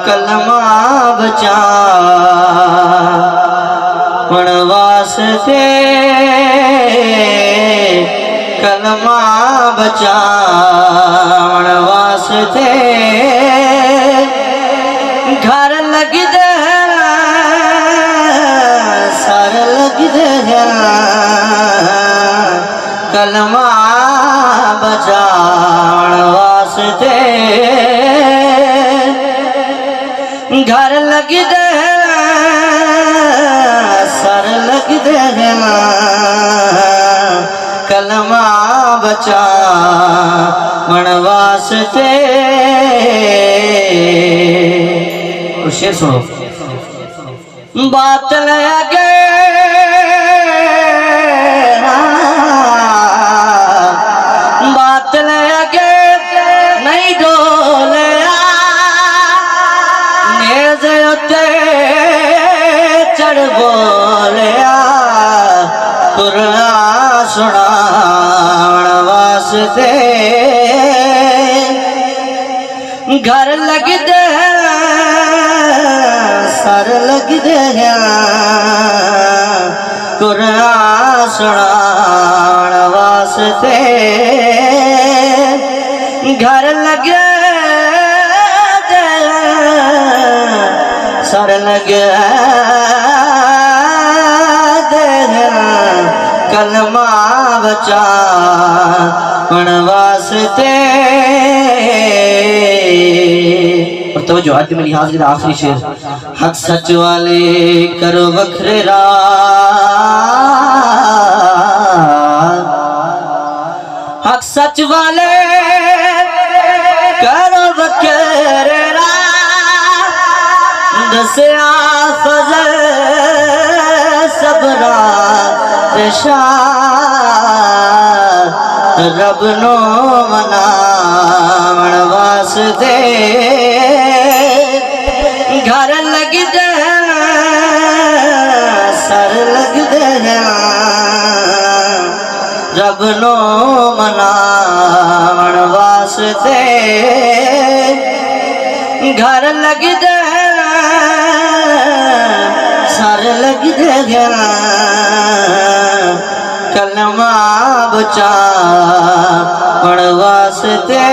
कलमा बचा वनवास से कलमा बचा वनवास से घर लग दे सर लग दे कलमा बचा वनवास से घर लग दे सर लग दे कलमा बचा वनवास से। और शेर सुनो। बात लगे बात लगे नहीं डोले चढ़ बोले कुरान सुना वनवास से घर लग दे सर लग दे कुरान सुना वनवास से घर लग सर लगे कलमा बचा वनवास से। और तवज्जो आज मेरी हाजिर आखिरी शेर। हक सच वाले करो वखरे हक सच वाले करो वखरे दसिया फजल सबरा रब नो मना वनवास दे घर लग दे सर लग दे रब नो मना वनवास दे घर लग दे सर लग दे कलमा बचा वनवास से।